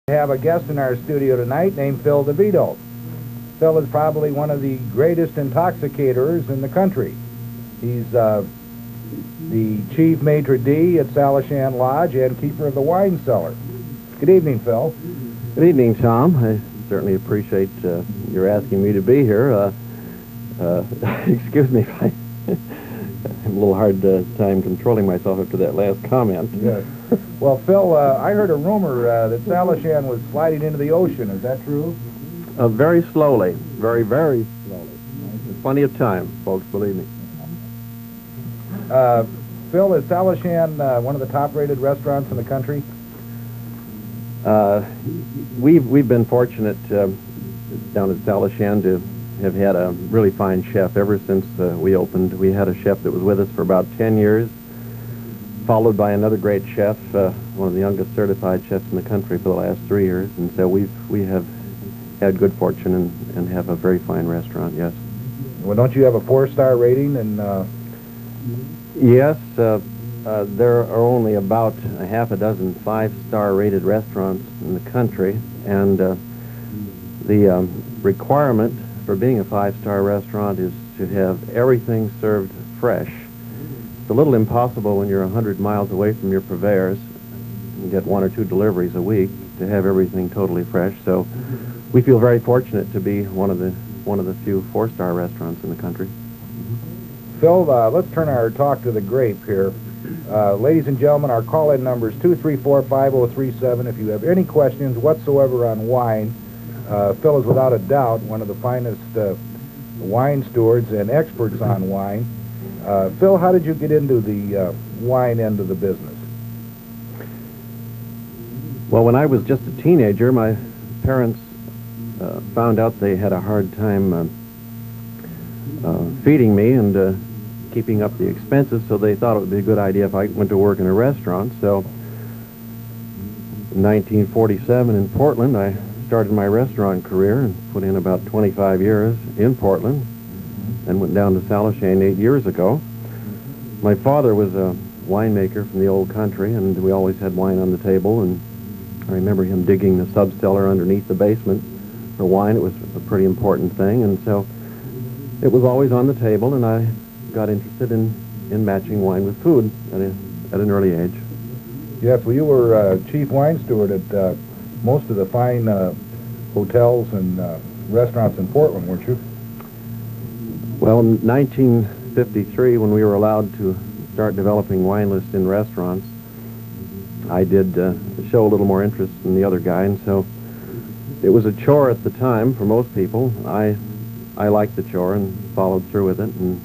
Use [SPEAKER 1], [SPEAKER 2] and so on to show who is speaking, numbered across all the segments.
[SPEAKER 1] We have a guest in our studio tonight named Phil DeVito. Phil is probably one of the greatest intoxicators in the country. He's the chief maitre d' at Salishan Lodge and keeper of the wine cellar. Good evening, Phil.
[SPEAKER 2] Good evening, Tom. I certainly appreciate your asking me to be here. Excuse me if I have a little hard time controlling myself after that last comment.
[SPEAKER 1] Yes. Well, Phil, I heard a rumor that Salishan was sliding into the ocean. Is that true?
[SPEAKER 2] Very slowly. Very, very slowly. There's plenty of time, folks, believe me.
[SPEAKER 1] Phil, is Salishan one of the top-rated restaurants in the country?
[SPEAKER 2] We've been fortunate down at Salishan to have had a really fine chef ever since we opened. We had a chef that was with us for about 10 years, followed by another great chef, one of the youngest certified chefs in the country for the last 3 years. And so we have had good fortune and have a very fine restaurant, yes.
[SPEAKER 1] Well, don't you have a 4-star rating? And
[SPEAKER 2] Yes, there are only about a half a dozen 5-star rated restaurants in the country, and the requirement for being a 5-star restaurant is to have everything served fresh. It's a little impossible when you're 100 miles away from your purveyors and get 1 or 2 deliveries a week to have everything totally fresh. So we feel very fortunate to be one of the few 4-star restaurants in the country.
[SPEAKER 1] Phil, let's turn our talk to the grape here. Ladies and gentlemen, our call-in number is 234-5037. If you have any questions whatsoever on wine, Phil is without a doubt one of the finest wine stewards and experts on wine. Phil, how did you get into the wine end of the business?
[SPEAKER 2] Well, when I was just a teenager, my parents found out they had a hard time feeding me and keeping up the expenses, so they thought it would be a good idea if I went to work in a restaurant. So in 1947 in Portland, I started my restaurant career and put in about 25 years in Portland, and went down to Salishan 8 years ago. My father was a winemaker from the old country, and we always had wine on the table, and I remember him digging the sub-cellar underneath the basement for wine. It was a pretty important thing, and so it was always on the table, and I got interested in matching wine with food at an early age.
[SPEAKER 1] Yes, well, you were chief wine steward at most of the fine hotels and restaurants in Portland, weren't you?
[SPEAKER 2] Well, in 1953, when we were allowed to start developing wine lists in restaurants, I did show a little more interest than the other guy, and so it was a chore at the time for most people. I liked the chore and followed through with it and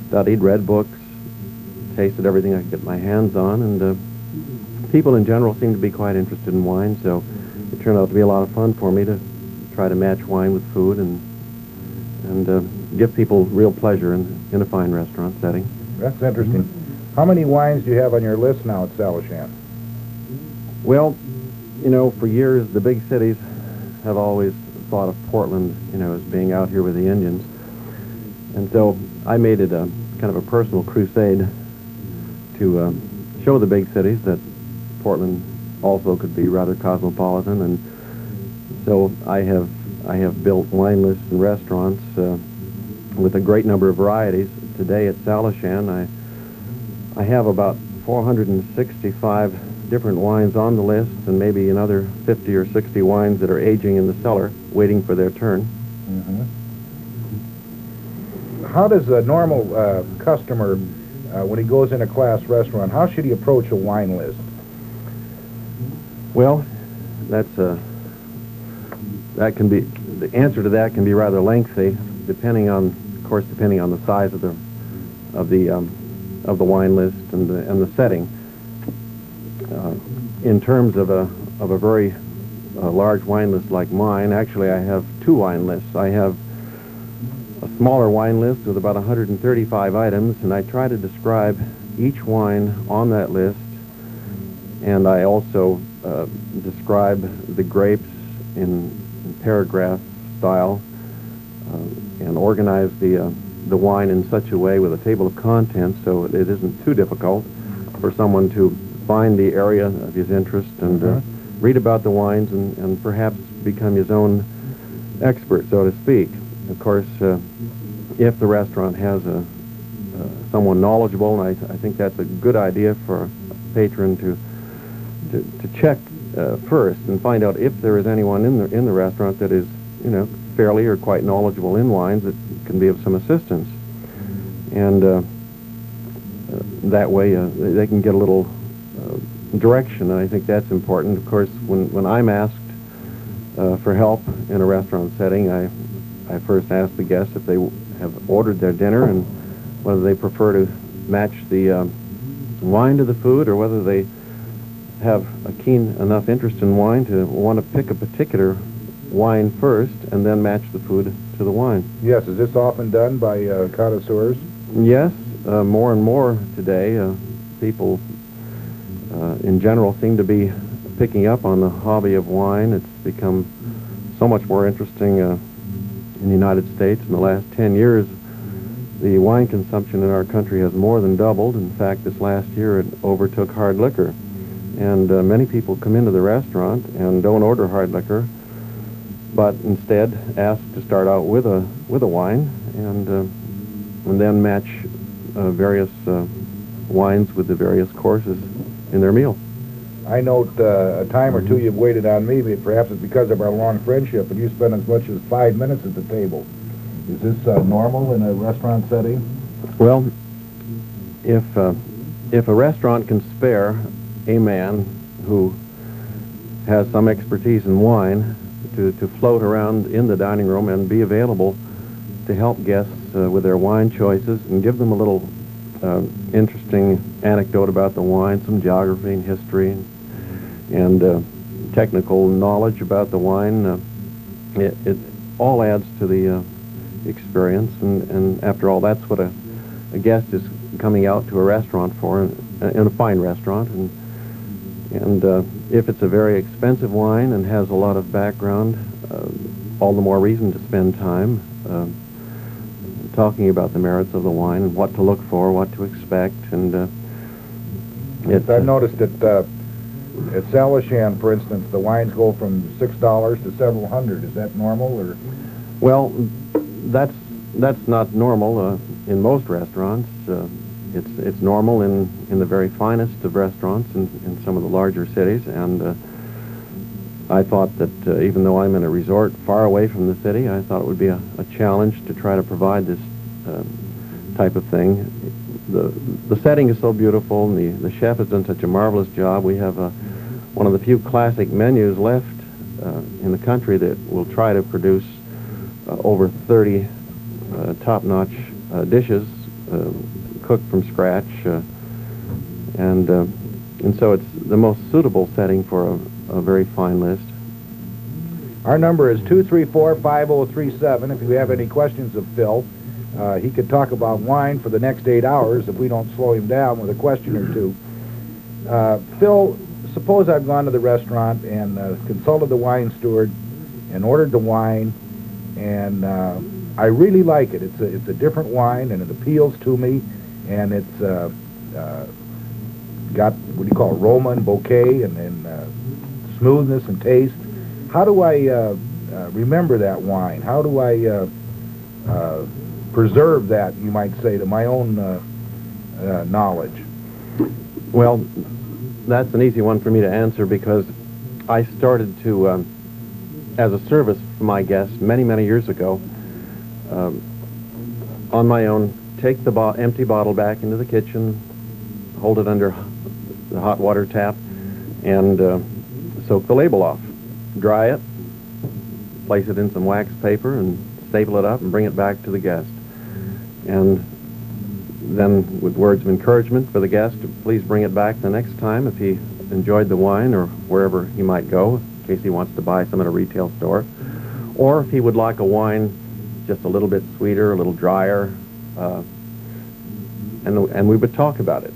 [SPEAKER 2] studied, read books, tasted everything I could get my hands on, and people in general seemed to be quite interested in wine, so it turned out to be a lot of fun for me to try to match wine with food and give people real pleasure in a fine restaurant setting.
[SPEAKER 1] That's interesting. How many wines do you have on your list now at Salishan?
[SPEAKER 2] Well, you know, for years the big cities have always thought of Portland, you know, as being out here with the Indians. And so I made it a kind of a personal crusade to show the big cities that Portland also could be rather cosmopolitan. And so I have built wine lists and restaurants with a great number of varieties. Today at Salishan, I have about 465 different wines on the list, and maybe another 50 or 60 wines that are aging in the cellar, waiting for their turn.
[SPEAKER 1] Mm-hmm. How does a normal customer, when he goes in a class restaurant, how should he approach a wine list?
[SPEAKER 2] Well, the answer to that can be rather lengthy, depending on the size of the wine list and the setting. In terms of a very large wine list like mine, actually I have 2 wine lists. I have a smaller wine list with about 135 items, and I try to describe each wine on that list, and I also describe the grapes in paragraph style and organize the wine in such a way with a table of contents so it isn't too difficult for someone to find the area of his interest and read about the wines and perhaps become his own expert, so to speak. Of course, if the restaurant has someone knowledgeable, and I think that's a good idea for a patron to check first and find out if there is anyone in the restaurant that is, you know, fairly or quite knowledgeable in wines that can be of some assistance. And that way they can get a little direction, and I think that's important. Of course, when I'm asked for help in a restaurant setting, I first ask the guests if they have ordered their dinner and whether they prefer to match the wine to the food, or whether they have a keen enough interest in wine to want to pick a particular wine first and then match the food to the wine.
[SPEAKER 1] Yes, is this often done by connoisseurs?
[SPEAKER 2] Yes, more and more today. People in general seem to be picking up on the hobby of wine. It's become so much more interesting in the United States. In the last 10 years, the wine consumption in our country has more than doubled. In fact, this last year it overtook hard liquor. And many people come into the restaurant and don't order hard liquor, but instead ask to start out with a wine and then match various wines with the various courses in their meal.
[SPEAKER 1] I note a time or two you've waited on me, but perhaps it's because of our long friendship, and you spend as much as 5 minutes at the table. Is this normal in a restaurant setting?
[SPEAKER 2] Well, if a restaurant can spare a man who has some expertise in wine to float around in the dining room and be available to help guests with their wine choices and give them a little interesting anecdote about the wine, some geography and history and technical knowledge about the wine, it all adds to the experience, and after all, that's what a guest is coming out to a restaurant for, in a fine restaurant. And if it's a very expensive wine and has a lot of background, all the more reason to spend time talking about the merits of the wine and what to look for, what to expect. And
[SPEAKER 1] I've noticed that at Salishan, for instance, the wines go from $6 to several hundred. Is that normal, or?
[SPEAKER 2] Well, that's not normal in most restaurants. It's normal in the very finest of restaurants in some of the larger cities, and I thought that even though I'm in a resort far away from the city, I thought it would be a challenge to try to provide this type of thing. The setting is so beautiful, and the chef has done such a marvelous job. We have one of the few classic menus left in the country that will try to produce over 30 top-notch dishes cooked from scratch, and so it's the most suitable setting for a very fine list.
[SPEAKER 1] Our number is 234-5037. If you have any questions of Phil, he could talk about wine for the next 8 hours if we don't slow him down with a question or two. Phil, suppose I've gone to the restaurant and consulted the wine steward and ordered the wine, and I really like it. It's a different wine, and it appeals to me, and it's got, what do you call it, aroma and bouquet and smoothness and taste. How do I remember that wine? How do I preserve that, you might say, to my own knowledge?
[SPEAKER 2] Well, that's an easy one for me to answer, because I started to, as a service for my guests many, many years ago, on my own, take the empty bottle back into the kitchen, hold it under the hot water tap, and soak the label off. Dry it, place it in some wax paper, and staple it up and bring it back to the guest. And then with words of encouragement for the guest to please bring it back the next time if he enjoyed the wine, or wherever he might go, in case he wants to buy some at a retail store. Or if he would like a wine just a little bit sweeter, a little drier, and we would talk about it.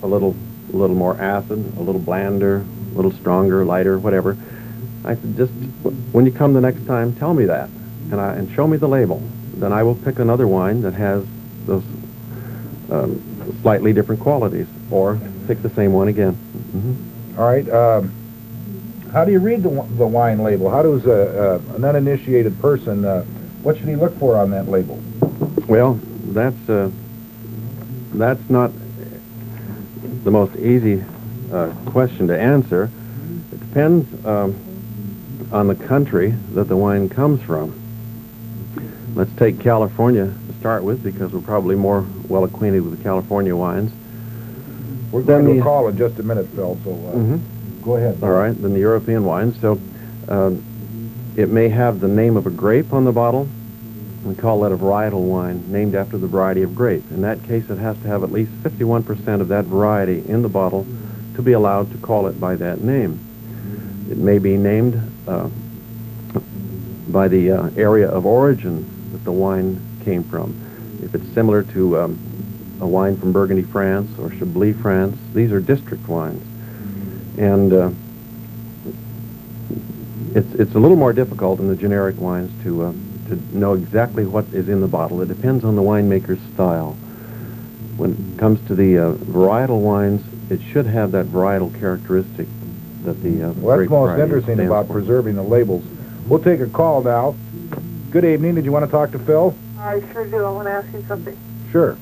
[SPEAKER 2] A little more acid, a little blander, a little stronger, lighter, whatever. I said, just when you come the next time, tell me that, and show me the label. Then I will pick another wine that has those slightly different qualities, or pick the same one again. Mm-hmm.
[SPEAKER 1] All right. How do you read the wine label? How does an uninitiated person, what should he look for on that label?
[SPEAKER 2] Well, that's not the most easy question to answer. It depends on the country that the wine comes from. Let's take California to start with, because we're probably more well acquainted with the California wines.
[SPEAKER 1] We're going to a call in just a minute, Phil, so go ahead.
[SPEAKER 2] All right, then the European wines. So it may have the name of a grape on the bottle. We call that a varietal wine, named after the variety of grape. In that case, it has to have at least 51% of that variety in the bottle to be allowed to call it by that name. It may be named by the area of origin that the wine came from. If it's similar to a wine from Burgundy, France, or Chablis, France, these are district wines. And it's a little more difficult in the generic wines to know exactly what is in the bottle. It depends on the winemaker's style. When it comes to the varietal wines, it should have that varietal characteristic that the
[SPEAKER 1] well, that's
[SPEAKER 2] grape
[SPEAKER 1] most
[SPEAKER 2] variety
[SPEAKER 1] interesting
[SPEAKER 2] stands
[SPEAKER 1] about
[SPEAKER 2] for.
[SPEAKER 1] preserving the labels. We'll take a call now. Good evening. Did you want to talk to Phil?
[SPEAKER 3] I sure do. I want to ask you something.
[SPEAKER 1] Sure.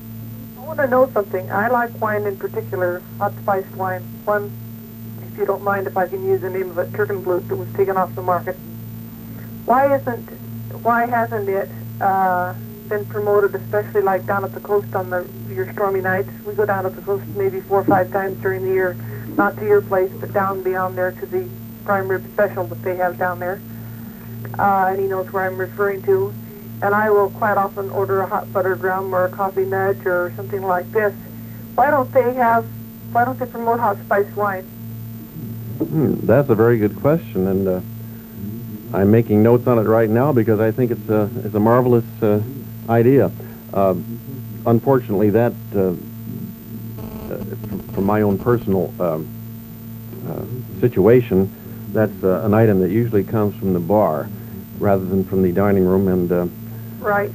[SPEAKER 3] I want to know something. I like wine in particular, hot spiced wine. One, if you don't mind if I can use the name of it, Türkenblut, that was taken off the market. Why hasn't it been promoted, especially like down at the coast on your stormy nights? We go down at the coast maybe 4 or 5 times during the year, not to your place, but down beyond there to the prime rib special that they have down there. And he knows where I'm referring to. And I will quite often order a hot buttered rum or a coffee nudge or something like this. Why don't they promote hot spiced wine?
[SPEAKER 2] That's a very good question, and I'm making notes on it right now because I think it's a marvelous idea. Unfortunately, that from my own personal situation, that's an item that usually comes from the bar rather than from the dining room, and
[SPEAKER 3] right.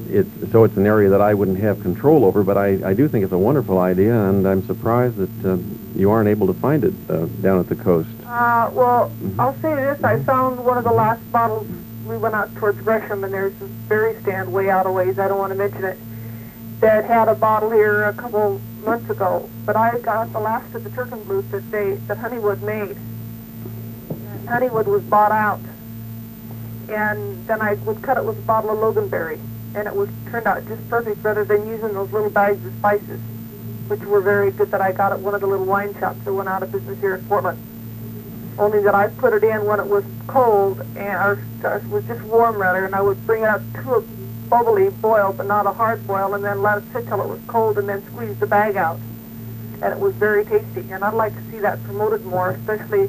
[SPEAKER 2] It's an area that I wouldn't have control over, but I do think it's a wonderful idea, and I'm surprised that you aren't able to find it down at the coast.
[SPEAKER 3] Well, I'll say this. I found one of the last bottles. We went out towards Gresham, and there's this berry stand way out of ways. I don't want to mention it. That had a bottle here a couple months ago, but I got the last of the Türkenblut that Honeywood made. And Honeywood was bought out, and then I would cut it with a bottle of Loganberry, and it turned out just perfect, rather than using those little bags of spices, which were very good, that I got at one of the little wine shops that went out of business here in Portland. Only that I put it in when it was cold, or it was just warm rather, and I would bring it up to a bubbly boil, but not a hard boil, and then let it sit till it was cold, and then squeeze the bag out. And it was very tasty, and I'd like to see that promoted more, especially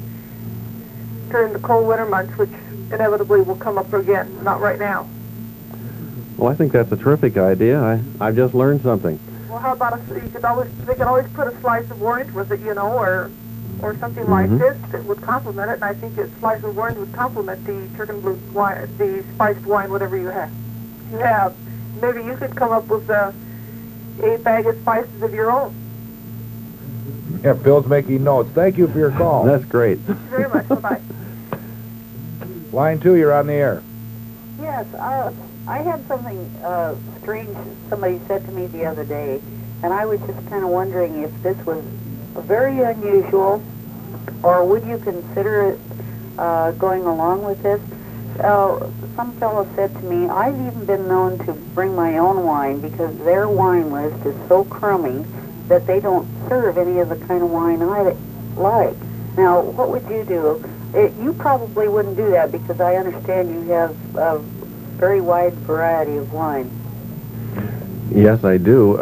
[SPEAKER 3] during the cold winter months, which inevitably will come up again, not right now.
[SPEAKER 2] Well, I think that's a terrific idea. I've just learned something.
[SPEAKER 3] Well, how about they could always put a slice of orange with it, or something like this that would complement it, and I think a slice of orange would complement the Türkenblut wine, the spiced wine, whatever you have. Maybe you could come up with a bag of spices of your own.
[SPEAKER 1] Yeah, Phil's making notes. Thank you for your call.
[SPEAKER 2] That's great.
[SPEAKER 3] Thank you very much. Bye-bye.
[SPEAKER 1] Line 2, you're on the air.
[SPEAKER 4] Yes, I had something strange somebody said to me the other day, and I was just kind of wondering if this was very unusual, or would you consider it going along with this? Some fellow said to me, I've even been known to bring my own wine because their wine list is so crummy that they don't serve any of the kind of wine I like. Now, what would you do? You probably wouldn't do that because I understand you have a very wide variety of wine.
[SPEAKER 2] Yes, I do.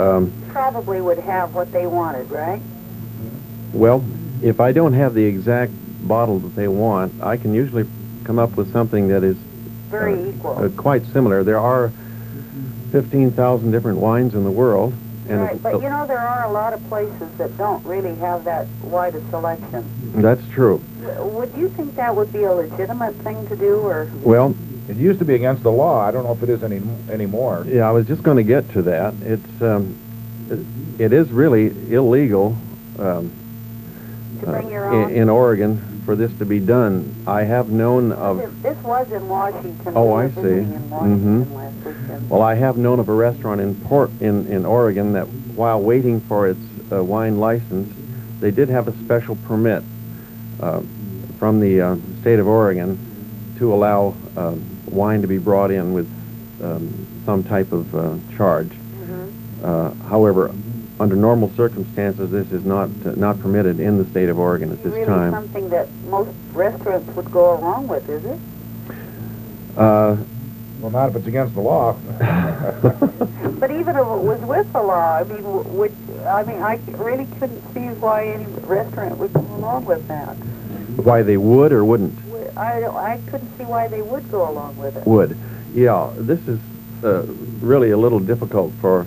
[SPEAKER 4] Probably would have what they wanted, right?
[SPEAKER 2] Well, if I don't have the exact bottle that they want, I can usually come up with something that is
[SPEAKER 4] very equal.
[SPEAKER 2] Quite similar. There are 15,000 different wines in the world. And
[SPEAKER 4] right, but there are a lot of places that don't really have that wide a selection.
[SPEAKER 2] That's true.
[SPEAKER 4] Would you think that would be a legitimate thing to do, or?
[SPEAKER 2] Well,
[SPEAKER 1] it used to be against the law. I don't know if it is anymore.
[SPEAKER 2] Yeah, I was just going to get to that. It is really illegal
[SPEAKER 4] to bring your own?
[SPEAKER 2] in Oregon for this to be done. I have known of...
[SPEAKER 4] This was in Washington.
[SPEAKER 2] Oh,
[SPEAKER 4] We were
[SPEAKER 2] I see.
[SPEAKER 4] visiting in Washington
[SPEAKER 2] Mhm.
[SPEAKER 4] last weekend.
[SPEAKER 2] Well, I have known of a restaurant in Oregon that while waiting for its wine license, they did have a special permit from the state of Oregon to allow wine to be brought in with some type of charge. However, under normal circumstances, this is not permitted in the state of Oregon at this
[SPEAKER 4] Really
[SPEAKER 2] time.
[SPEAKER 4] something that most restaurants would go along with, is it?
[SPEAKER 1] Well, not if it's against the law.
[SPEAKER 4] But even if it was with the law, I mean, I really couldn't see why any restaurant would go along with that.
[SPEAKER 2] Why they would or wouldn't?
[SPEAKER 4] I couldn't see why they would go along with it.
[SPEAKER 2] Would. Yeah, this is really a little difficult for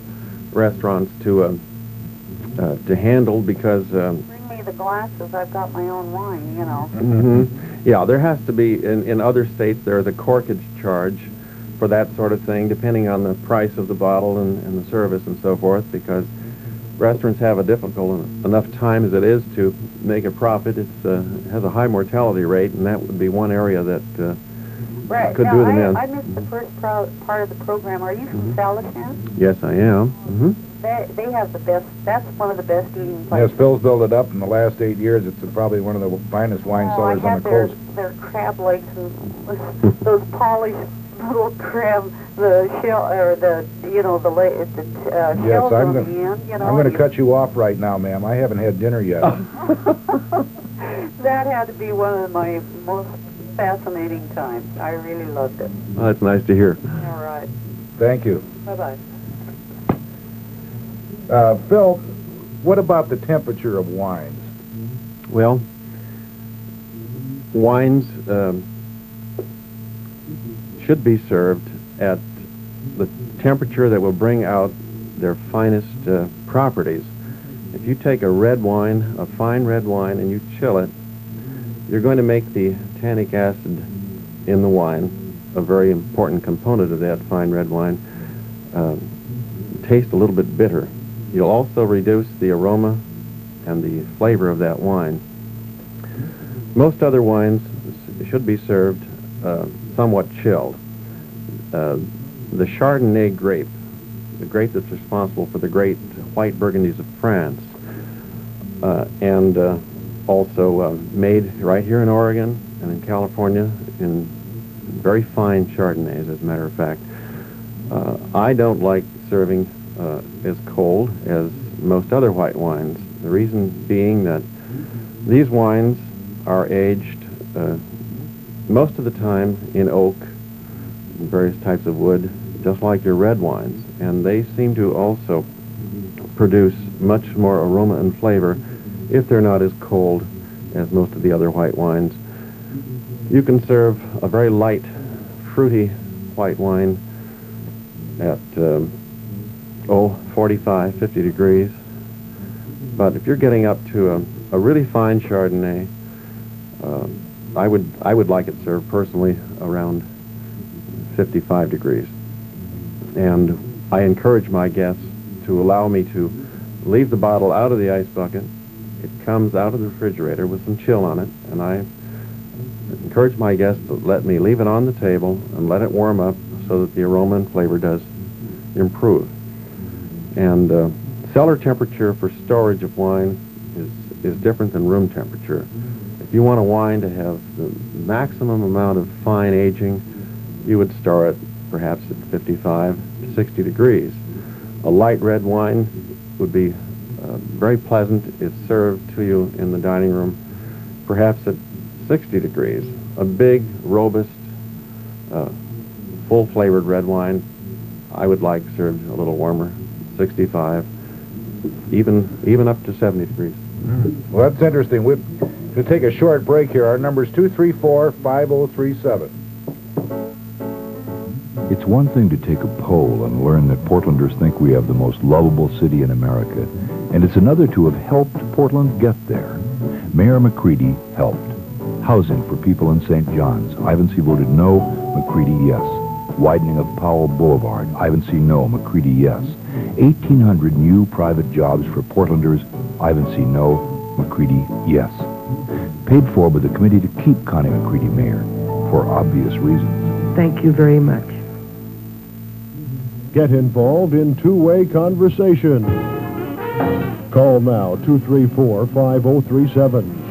[SPEAKER 2] restaurants to handle because...
[SPEAKER 4] Bring me the glasses. I've got my own wine, you know.
[SPEAKER 2] Yeah, there has to be, in other states, there's a corkage charge for that sort of thing, depending on the price of the bottle and the service and so forth, because restaurants have a difficult enough time as it is to make a profit. It has a high mortality rate, and that would be one area that
[SPEAKER 4] Right.
[SPEAKER 2] could
[SPEAKER 4] Now,
[SPEAKER 2] do them in.
[SPEAKER 4] I missed the first part of the program. Are you from Salichan?
[SPEAKER 2] Yes, I am.
[SPEAKER 4] They have the best, that's one of the best eating
[SPEAKER 1] Yes,
[SPEAKER 4] places.
[SPEAKER 1] Phil's built it up in the last 8 years. It's probably one of the finest wine
[SPEAKER 4] I
[SPEAKER 1] cellars on
[SPEAKER 4] had
[SPEAKER 1] the coast.
[SPEAKER 4] their crab legs and those polished little crab, the shell, or the, you know, the shells
[SPEAKER 1] I'm
[SPEAKER 4] on
[SPEAKER 1] gonna-
[SPEAKER 4] the end, you know.
[SPEAKER 1] I'm going to
[SPEAKER 4] and
[SPEAKER 1] cut you off right now, ma'am. I haven't had dinner yet.
[SPEAKER 4] That had to be one of my most fascinating times. I really loved it.
[SPEAKER 2] Well, that's nice to hear.
[SPEAKER 4] All right.
[SPEAKER 1] Thank you.
[SPEAKER 4] Bye-bye.
[SPEAKER 1] Phil, what about the temperature of wines?
[SPEAKER 2] Well, wines should be served at the temperature that will bring out their finest properties. If you take a red wine, a fine red wine, and you chill it, you're going to make the tannic acid in the wine, a very important component of that fine red wine, taste a little bit bitter. You'll also reduce the aroma and the flavor of that wine. Most other wines should be served somewhat chilled. The Chardonnay grape, the grape that's responsible for the great white Burgundies of France, and also made right here in Oregon and in California in very fine Chardonnays, as a matter of fact. I don't like serving as cold as most other white wines. The reason being that these wines are aged most of the time in oak and various types of wood, just like your red wines, and they seem to also produce much more aroma and flavor if they're not as cold as most of the other white wines. You can serve a very light, fruity white wine at 45, 50 degrees. But if you're getting up to a really fine Chardonnay, I would like it served personally around 55 degrees. And I encourage my guests to allow me to leave the bottle out of the ice bucket. It comes out of the refrigerator with some chill on it, and I encourage my guests to let me leave it on the table and let it warm up so that the aroma and flavor does improve. And cellar temperature for storage of wine is different than room temperature. If you want a wine to have the maximum amount of fine aging, you would store it perhaps at 55 to 60 degrees. A light red wine would be very pleasant. It's served to you in the dining room perhaps at 60 degrees. A big, robust, full-flavored red wine I would like served a little warmer, 65, even up to 70 degrees.
[SPEAKER 1] Well, that's interesting. We're going to take a short break here. Our number's 234-5037.
[SPEAKER 5] It's one thing to take a poll and learn that Portlanders think we have the most lovable city in America, and it's another to have helped Portland get there. Mayor McCready helped. Housing for people in St. John's. Ivancy voted no, McCready yes. Widening of Powell Boulevard. Ivancy no, McCready yes. 1,800 new private jobs for Portlanders. Ivancy no, McCready yes. paid for by the committee to keep Connie McCready mayor, for obvious reasons.
[SPEAKER 6] Thank you very much.
[SPEAKER 7] Get involved in two-way conversation. Call now, 234-5037.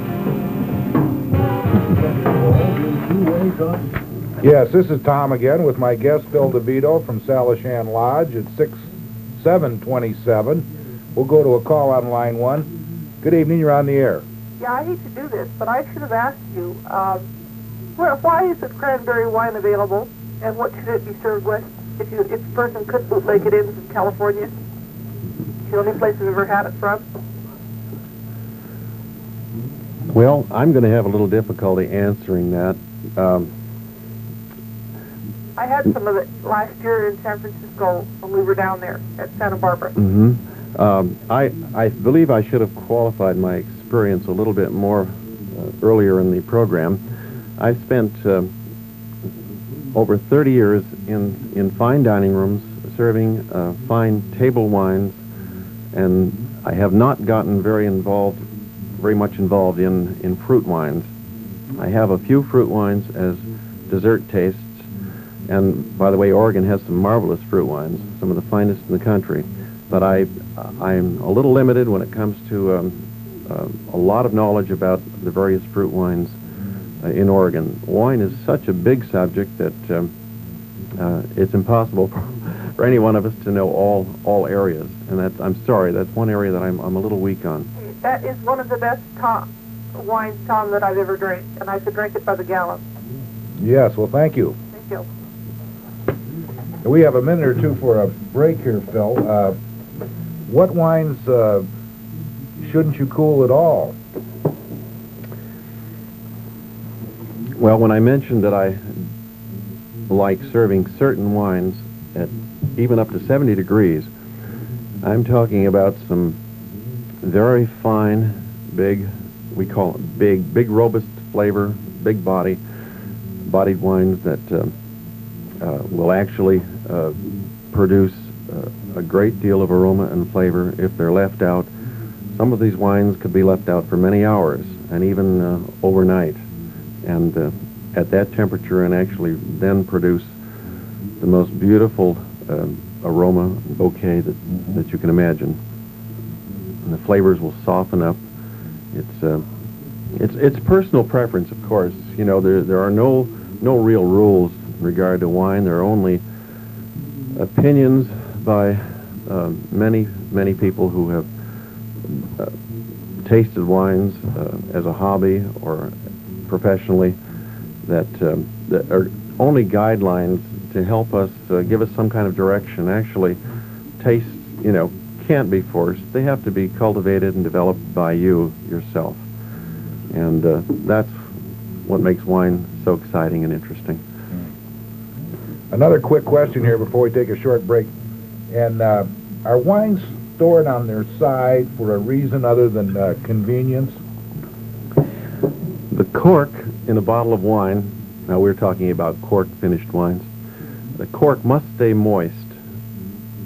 [SPEAKER 1] Yes, this is Tom again with my guest, Phil DeVito from Salishan Lodge at 6727. We'll go to a call on line 1. Good evening, you're on the air.
[SPEAKER 3] Yeah, I hate to do this, but I should have asked you, why isn't cranberry wine available, and what should it be served with if a person could bootleg it in from California? It's the only place I've ever had it from.
[SPEAKER 2] Well, I'm going to have a little difficulty answering that.
[SPEAKER 3] I had some of it last year in San Francisco when we were down there at Santa Barbara.
[SPEAKER 2] I believe I should have qualified my experience a little bit more earlier in the program. I spent over 30 years in fine dining rooms serving fine table wines, and I have not gotten very much involved in fruit wines. I have a few fruit wines as dessert tastes, and by the way, Oregon has some marvelous fruit wines, some of the finest in the country. But I'm a little limited when it comes to a lot of knowledge about the various fruit wines in Oregon. Wine is such a big subject that it's impossible for any one of us to know all areas. And I'm sorry, that's one area that I'm a little weak on.
[SPEAKER 3] That is one of the best wines, Tom, that I've ever drank, and I could drink it by the gallon.
[SPEAKER 1] Yes, well, thank you.
[SPEAKER 3] Thank you.
[SPEAKER 1] We have a minute or two for a break here, Phil. What wines shouldn't you cool at all?
[SPEAKER 2] Well, when I mentioned that I like serving certain wines at even up to 70 degrees, I'm talking about some very fine, big, we call it big robust flavor, big bodied wines that will actually produce a great deal of aroma and flavor if they're left out. Some of these wines could be left out for many hours and even overnight, and at that temperature, and actually then produce the most beautiful aroma bouquet that you can imagine. And the flavors will soften up. It's personal preference, of course. You know, there are no real rules in regard to wine. There are only opinions by many people who have tasted wines as a hobby or professionally, that are only guidelines to help us, give us some kind of direction. Actually, taste, can't be forced. They have to be cultivated and developed by you yourself. And that's what makes wine so exciting and interesting.
[SPEAKER 1] Another quick question here before we take a short break. And are wines stored on their side for a reason other than convenience?
[SPEAKER 2] The cork in a bottle of wine, now we're talking about cork finished wines, the cork must stay moist,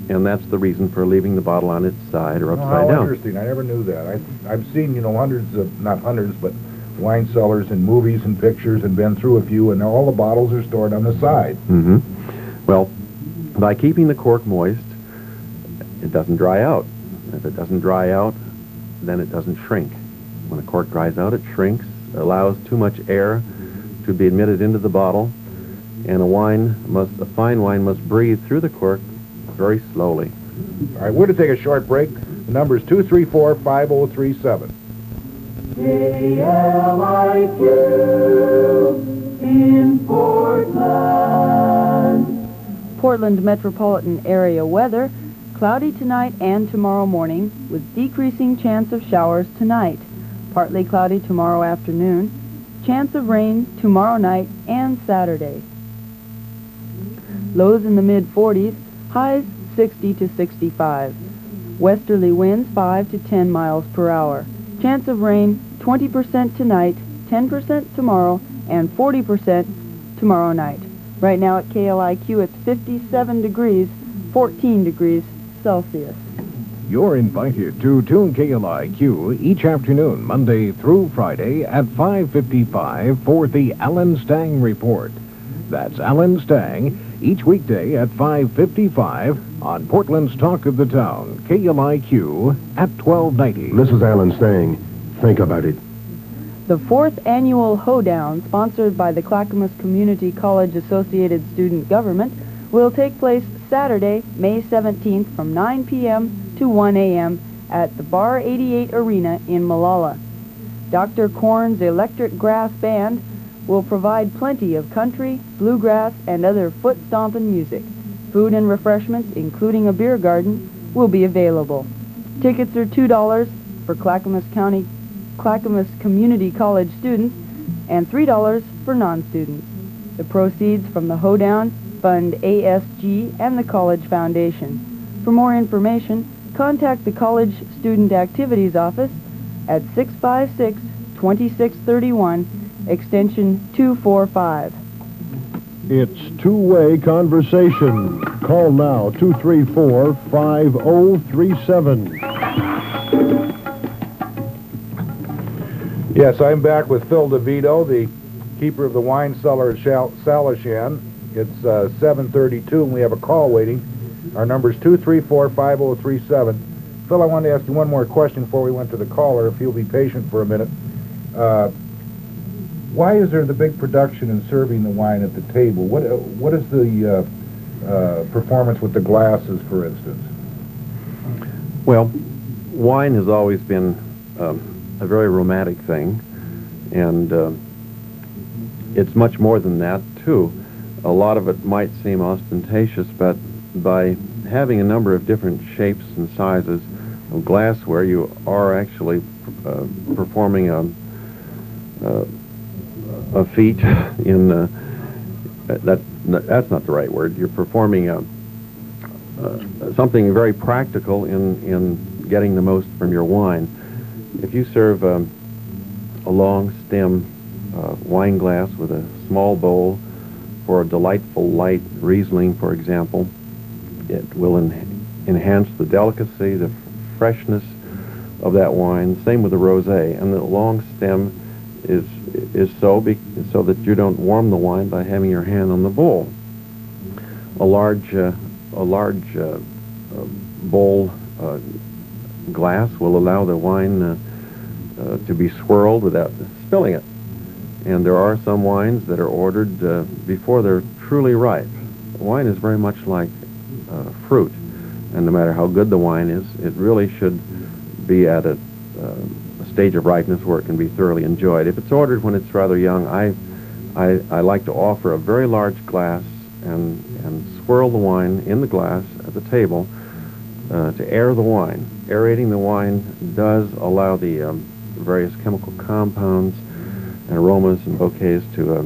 [SPEAKER 2] and that's the reason for leaving the bottle on its side or upside
[SPEAKER 1] How
[SPEAKER 2] down.
[SPEAKER 1] interesting. I never knew that. I've seen, hundreds of, not hundreds, but wine cellars in movies and pictures, and been through a few, and all the bottles are stored on the side.
[SPEAKER 2] Well, by keeping the cork moist, it doesn't dry out. If it doesn't dry out, then it doesn't shrink. When a cork dries out, it shrinks, allows too much air to be admitted into the bottle, and a fine wine must breathe through the cork very slowly.
[SPEAKER 1] All right, we're going to take a short break. The number is 234-5037.
[SPEAKER 8] KLIQ in Portland.
[SPEAKER 9] Portland metropolitan area weather, cloudy tonight and tomorrow morning with decreasing chance of showers tonight. Partly cloudy tomorrow afternoon. Chance of rain tomorrow night and Saturday. Lows in the mid-40s, highs 60 to 65. Westerly winds 5 to 10 miles per hour. Chance of rain 20% tonight, 10% tomorrow, and 40% tomorrow night. Right now at KLIQ it's 57 degrees, 14 degrees Celsius.
[SPEAKER 7] You're invited to tune KLIQ each afternoon, Monday through Friday at 5:55 for the Alan Stang Report. That's Alan Stang, each weekday at 5:55 on Portland's Talk of the Town, KLIQ at 1290.
[SPEAKER 6] This is Alan Stang. Think about it.
[SPEAKER 9] The 4th annual Hoedown, sponsored by the Clackamas Community College Associated Student Government, will take place Saturday, May 17th from 9 p.m. to 1 a.m. at the Bar 88 Arena in Molalla. Dr. Korn's Electric Grass Band will provide plenty of country, bluegrass, and other foot-stomping music. Food and refreshments, including a beer garden, will be available. Tickets are $2 for Clackamas Community College students and $3 for non-students. The proceeds from the Hoedown fund ASG and the College Foundation. For more information, contact the College Student Activities Office at 656-2631, extension 245.
[SPEAKER 7] It's two-way conversation. Call now, 234-5037.
[SPEAKER 1] Yes, I'm back with Phil DeVito, the keeper of the wine cellar at Salishan. It's 7:32, and we have a call waiting. Our number is 234-5037. Phil, I wanted to ask you one more question before we went to the caller, if you'll be patient for a minute. Why is there the big production in serving the wine at the table? What is the performance with the glasses, for instance?
[SPEAKER 2] Well, wine has always been a very romantic thing, and it's much more than that, too. A lot of it might seem ostentatious, but by having a number of different shapes and sizes of glassware, you are actually performing a feat in that's not the right word. You're performing something very practical in getting the most from your wine. If you serve a long stem wine glass with a small bowl for a delightful light Riesling, for example, it will enhance the delicacy, the freshness of that wine. Same with the rosé, and the long stem is so that you don't warm the wine by having your hand on the bowl. A large bowl glass will allow the wine to be swirled without spilling it. And there are some wines that are ordered before they're truly ripe. Wine is very much like fruit, and no matter how good the wine is, it really should be at a stage of ripeness where it can be thoroughly enjoyed. If it's ordered when it's rather young, I like to offer a very large glass and swirl the wine in the glass at the table to air the wine. Aerating the wine does allow the various chemical compounds and aromas and bouquets to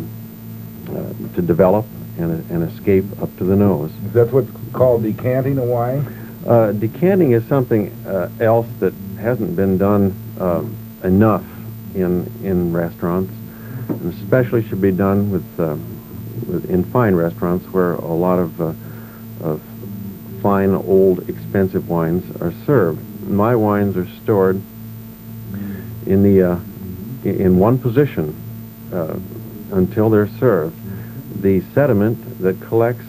[SPEAKER 2] develop and escape up to the nose.
[SPEAKER 1] That's what's called decanting a wine?
[SPEAKER 2] Decanting is something else that hasn't been done enough in restaurants, and especially should be done in fine restaurants where a lot of fine, old, expensive wines are served. My wines are stored in one position until they're served. The sediment that collects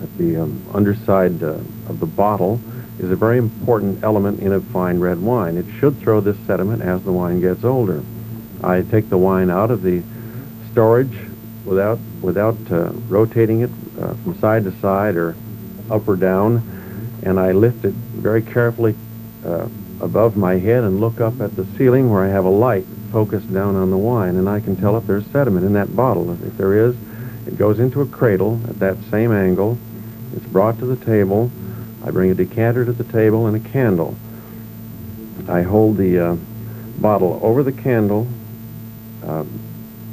[SPEAKER 2] at the underside of the bottle is a very important element in a fine red wine. It should throw this sediment as the wine gets older. I take the wine out of the storage without rotating it from side to side or up or down, and I lift it very carefully above my head and look up at the ceiling where I have a light focused down on the wine, and I can tell if there's sediment in that bottle. If there is, it goes into a cradle at that same angle. It's brought to the table. I bring a decanter to the table and a candle. I hold the bottle over the candle.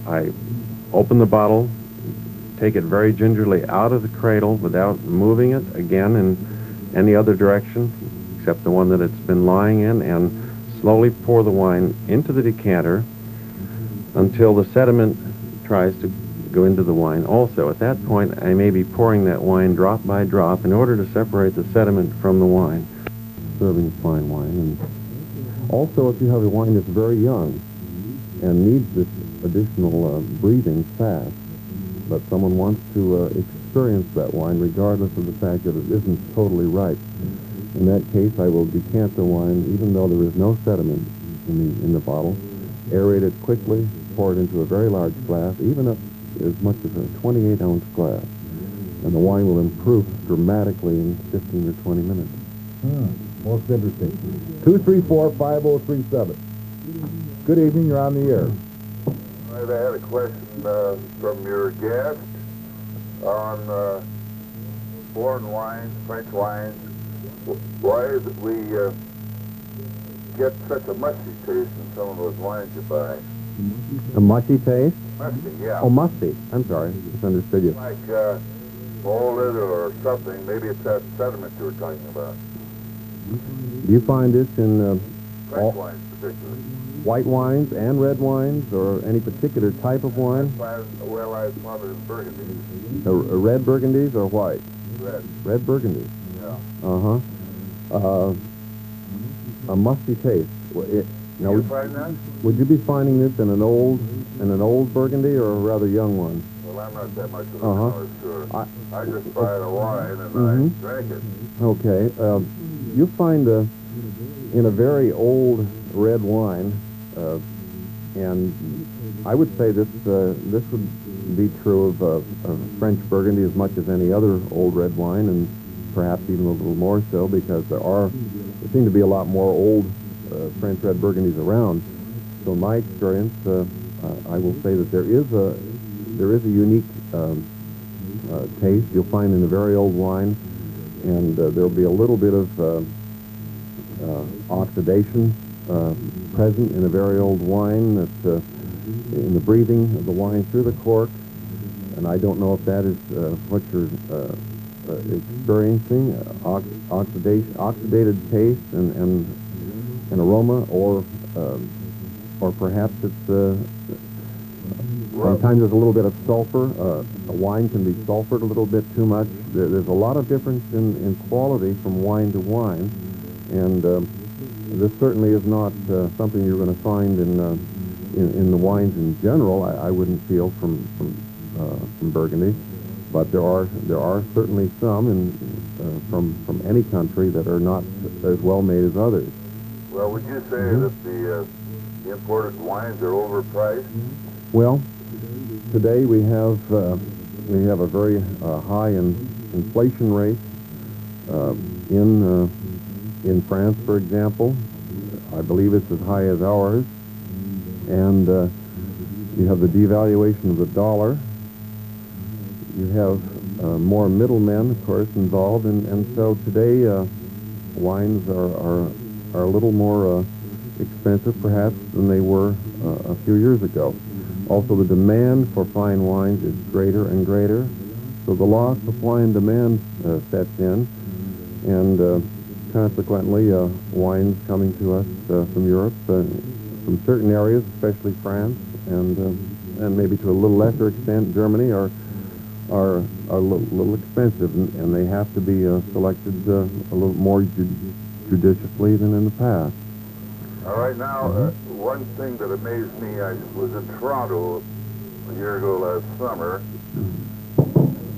[SPEAKER 2] I open the bottle, take it very gingerly out of the cradle without moving it again in any other direction except the one that it's been lying in, and slowly pour the wine into the decanter until the sediment tries to go into the wine also. At that point, I may be pouring that wine drop by drop in order to separate the sediment from the wine. serving fine wine. And also, if you have a wine that's very young and needs this additional breathing fast, but someone wants to experience that wine regardless of the fact that it isn't totally ripe, in that case, I will decant the wine, even though there is no sediment in the bottle, aerate it quickly, pour it into a very large glass, even up as much as a 28-ounce glass, and the wine will improve dramatically in 15 or 20 minutes.
[SPEAKER 1] Most interesting. 234-5037. Good evening, you're on the air.
[SPEAKER 8] I had a question from your guest on foreign wines, French wines. Why is it we get such a musty taste in some of those wines you buy?
[SPEAKER 2] A mushy taste?
[SPEAKER 8] Musty, yeah.
[SPEAKER 2] Oh, musty. I'm sorry, misunderstood you.
[SPEAKER 8] Like molded or something. Maybe it's that sediment you were talking about.
[SPEAKER 2] Do you find this in
[SPEAKER 8] French wines particularly.
[SPEAKER 2] white wines and red wines, or any particular type of wine?
[SPEAKER 8] Well, I found it in Burgundy.
[SPEAKER 2] Red Burgundies or white?
[SPEAKER 8] Red.
[SPEAKER 2] Red Burgundies.
[SPEAKER 8] Yeah.
[SPEAKER 2] Uh-huh. A musty taste. Now,
[SPEAKER 8] You find that?
[SPEAKER 2] would you be finding this in an old Burgundy or a rather young one?
[SPEAKER 8] Well, I'm not that much of a
[SPEAKER 2] Uh-huh.
[SPEAKER 8] connoisseur. I just buy the wine and I drink it.
[SPEAKER 2] Okay. You find in a very old red wine, and I would say this would be true of French Burgundy as much as any other old red wine, and perhaps even a little more so, because there seem to be a lot more old French red Burgundies around. So in my experience, I will say that there is a unique taste you'll find in a very old wine, and there'll be a little bit of oxidation present in a very old wine, that in the breathing of the wine through the cork, and I don't know if that is what you're experiencing, oxidated taste and aroma, or perhaps it's sometimes there's a little bit of sulfur. A wine can be sulfured a little bit too much. There's a lot of difference in quality from wine to wine, and this certainly is not something you're going to find in the wines in general. I wouldn't feel from Burgundy, but there are certainly some from any country that are not as well made as others.
[SPEAKER 8] Well, would you say that the imported wines are overpriced?
[SPEAKER 2] Well, today we have a very high inflation rate in France, for example. I believe it's as high as ours, and you have the devaluation of the dollar. You have more middlemen, of course, involved, and so today wines are a little more expensive, perhaps, than they were a few years ago. Also, the demand for fine wines is greater and greater, so the law of supply and demand sets in, and consequently, wines coming to us from Europe, from certain areas, especially France, and maybe to a little lesser extent Germany, are a little expensive, and they have to be selected a little more judiciously than in the past.
[SPEAKER 8] All right, now, one thing that amazed me, I was in Toronto a year ago last summer.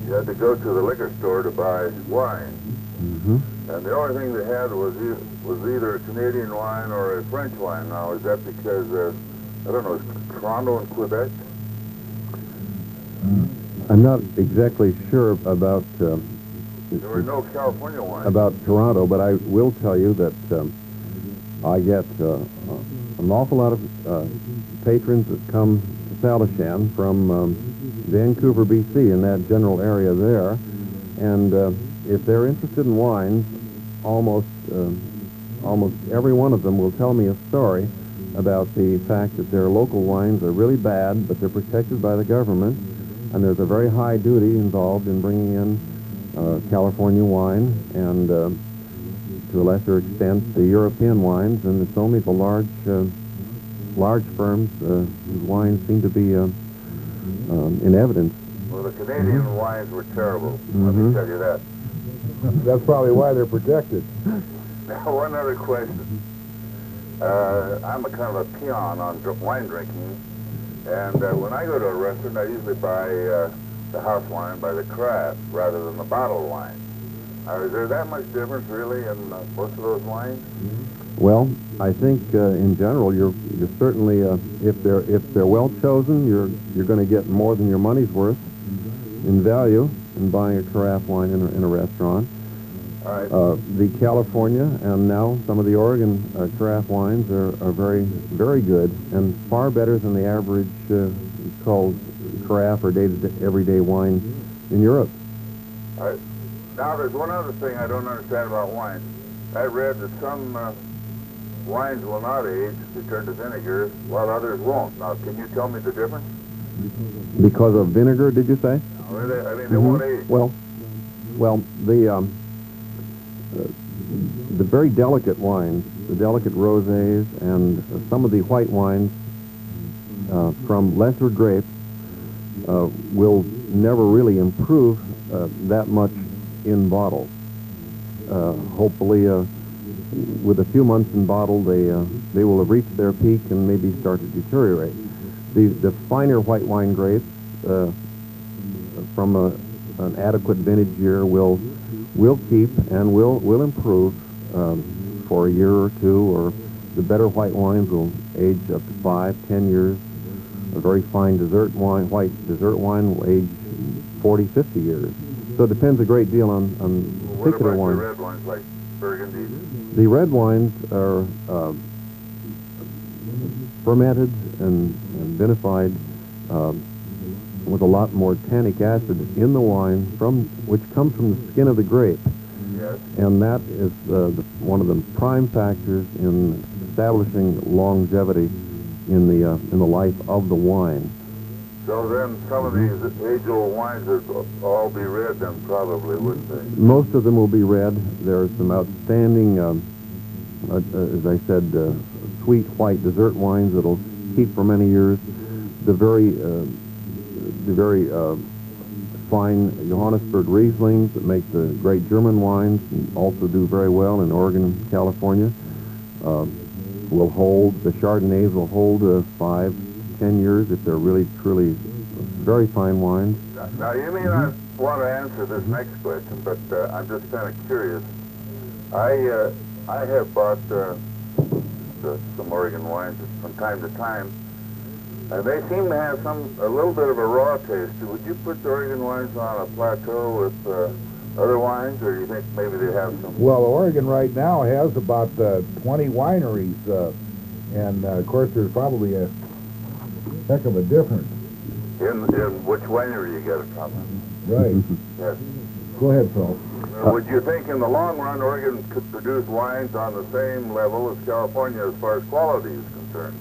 [SPEAKER 8] You had to go to the liquor store to buy wine. And the only thing they had was either a Canadian wine or a French wine. Now, is that because, I don't know, is Toronto and Quebec?
[SPEAKER 2] I'm not exactly sure about
[SPEAKER 8] There were no California wines.
[SPEAKER 2] about Toronto, but I will tell you that I get an awful lot of patrons that come to Salishan from Vancouver, BC, in that general area there, and if they're interested in wines, almost every one of them will tell me a story about the fact that their local wines are really bad, but they're protected by the government, and there's a very high duty involved in bringing in California wine, and to a lesser extent the European wines, and it's only the large firms whose wines seem to be in evidence.
[SPEAKER 8] Well, the Canadian wines were terrible, let me tell you that.
[SPEAKER 1] That's probably why they're protected.
[SPEAKER 8] Now, one other question. I'm a kind of a peon on wine drinking, and when I go to a restaurant, I usually buy the house wine by the craft rather than the bottled wine. Is there that much difference, really, in most of those wines?
[SPEAKER 2] Well, I think in general, you're certainly if they're well chosen, you're going to get more than your money's worth in value in buying a carafe wine in a restaurant.
[SPEAKER 8] All right.
[SPEAKER 2] The California and now some of the Oregon carafe wines are very, very good and far better than the average called carafe or everyday wine in Europe.
[SPEAKER 8] All right. Now, there's one other thing I don't understand about wine. I read that some wines will not age, they turn to vinegar, while others won't. Now, can you tell me the difference?
[SPEAKER 2] Because of vinegar, did you say?
[SPEAKER 8] They won't age.
[SPEAKER 2] Well, the very delicate wines, the delicate rosés, and some of the white wines from lesser grapes will never really improve that much in bottle. Hopefully, with a few months in bottle, they will have reached their peak and maybe start to deteriorate. The finer white wine grapes from an adequate vintage year will keep and will improve for a year or two, or the better white wines will age up to 5-10 years. A very fine dessert wine, white dessert wine, will age 40-50 years. So it depends a great deal on particular wines.
[SPEAKER 8] What about the red wines like Burgundy?
[SPEAKER 2] The red wines are fermented and vinified with a lot more tannic acid in the wine, which comes from the skin of the grape.
[SPEAKER 8] Yes.
[SPEAKER 2] And that is one of the prime factors in establishing longevity in the life of the wine.
[SPEAKER 8] So then some of these age-old wines would all be red then probably, wouldn't they?
[SPEAKER 2] Most of them will be red. There are some outstanding, as I said, sweet white dessert wines that'll keep for many years. The very fine Johannesburg Rieslings that make the great German wines and also do very well in Oregon and California will hold. The Chardonnays will hold 5-10 years if they're really, truly very fine wines.
[SPEAKER 8] Now, you may not want to answer this next question, but I'm just kind of curious. I have bought some Oregon wines from time to time, and they seem to have a little bit of a raw taste. Would you put the Oregon wines on a plateau with other wines, or do you think maybe they have some?
[SPEAKER 1] Well, Oregon right now has about 20 wineries, and of course there's probably a heck of a difference.
[SPEAKER 8] In which winery you get it from?
[SPEAKER 1] Right.
[SPEAKER 8] Yes.
[SPEAKER 1] Go ahead, Phil.
[SPEAKER 8] Would you think in the long run Oregon could produce wines on the same level as California as far as quality is concerned?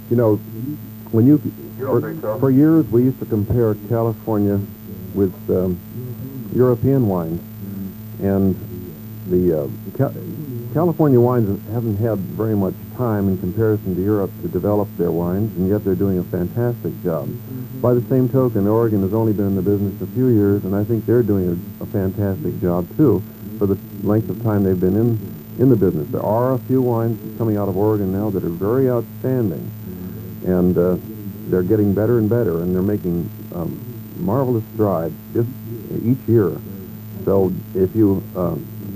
[SPEAKER 2] You know, when
[SPEAKER 8] You don't think so?
[SPEAKER 2] for years we used to compare California with European wines, and the California wines haven't had very much time in comparison to Europe to develop their wines, and yet they're doing a fantastic job. By the same token, Oregon has only been in the business a few years, and I think they're doing a fantastic job too for the length of time they've been in the business. There are a few wines coming out of Oregon now that are very outstanding, and they're getting better and better, and they're making marvelous strides just each year. So if you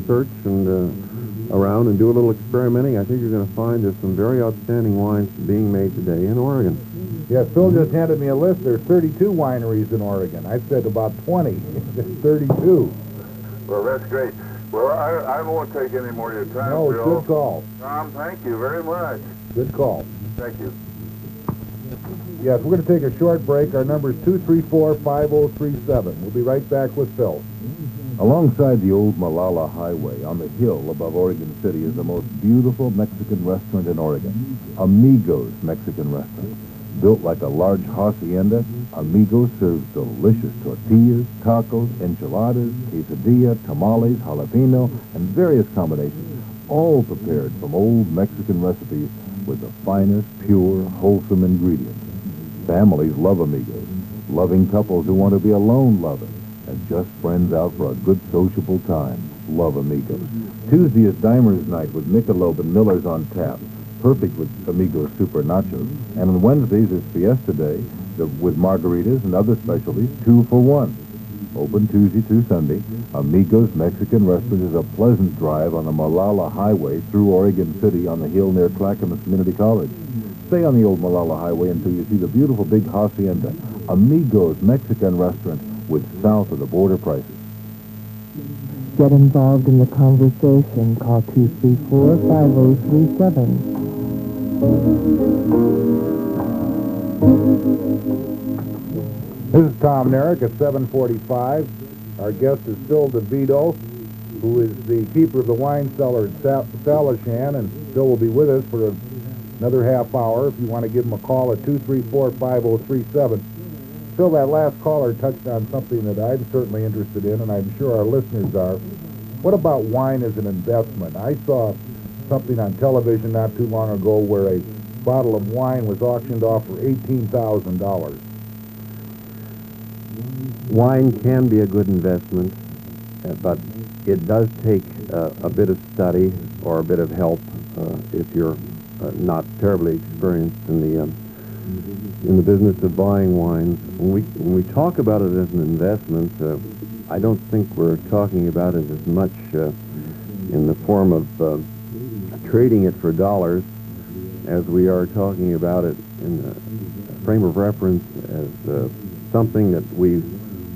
[SPEAKER 2] search and around and do a little experimenting, I think you're going to find there's some very outstanding wines being made today in Oregon.
[SPEAKER 1] Yeah, Phil just handed me a list. There's 32 wineries in Oregon. I said about 20. There's 32.
[SPEAKER 8] Well, that's great. Well, I won't take any more of your time,
[SPEAKER 1] No,
[SPEAKER 8] Bill.
[SPEAKER 1] good call.
[SPEAKER 8] Tom, thank you very much.
[SPEAKER 1] Good call.
[SPEAKER 8] Thank you.
[SPEAKER 1] Yes, we're going to take a short break. Our number is 234-5037. We'll be right back with Phil.
[SPEAKER 10] Alongside the old Malala Highway on the hill above Oregon City is the most beautiful Mexican restaurant in Oregon, Amigos Mexican Restaurant. Built like a large hacienda, Amigos serves delicious tortillas, tacos, enchiladas, quesadilla, tamales, jalapeno, and various combinations, all prepared from old Mexican recipes with the finest, pure, wholesome ingredients. Families love Amigos, loving couples who want to be alone loving, and just friends out for a good sociable time love Amigos. Tuesday is Dimers Night with Michelob and Miller's on tap, perfect with Amigos Super Nachos. And on Wednesdays is Fiesta Day with margaritas and other specialties, 2 for 1. Open Tuesday through Sunday, Amigos Mexican Restaurant is a pleasant drive on the Malala Highway through Oregon City on the hill near Clackamas Community College. Stay on the old Malala Highway until you see the beautiful big hacienda, Amigos Mexican Restaurant, with south of the border prices.
[SPEAKER 11] Get involved in the conversation. Call 234-5037.
[SPEAKER 1] This is Tom Narek at 7:45. Our guest is Phil DeVito, who is the keeper of the wine cellar at Salishan, and Phil will be with us for another half hour. If you want to give him a call at 234-5037. Phil, that last caller touched on something that I'm certainly interested in, and I'm sure our listeners are. What about wine as an investment? I saw something on television not too long ago where a bottle of wine was auctioned off for $18,000.
[SPEAKER 2] Wine can be a good investment, but it does take a bit of study or a bit of help if you're not terribly experienced in the business of buying wines. When we talk about it as an investment, I don't think we're talking about it as much in the form of trading it for dollars as we are talking about it in a frame of reference as something that we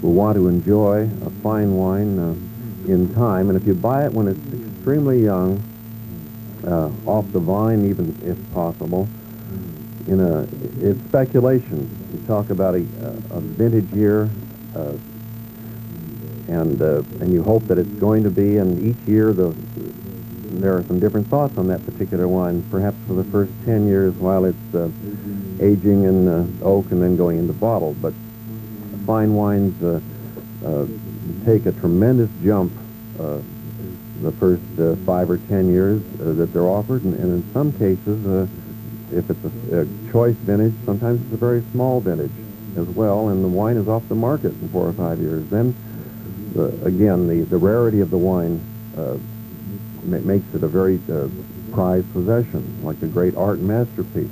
[SPEAKER 2] will want to enjoy, a fine wine in time. And if you buy it when it's extremely young, off the vine even if possible, it's speculation. You talk about a vintage year, and you hope that it's going to be, and each year there are some different thoughts on that particular wine, perhaps for the first 10 years while it's aging in oak and then going into bottle. But fine wines take a tremendous jump the first 5 or 10 years that they're offered, and in some cases, if it's a choice vintage, sometimes it's a very small vintage as well, and the wine is off the market in 4 or 5 years. Then, again, the rarity of the wine makes it a very prized possession, like a great art masterpiece.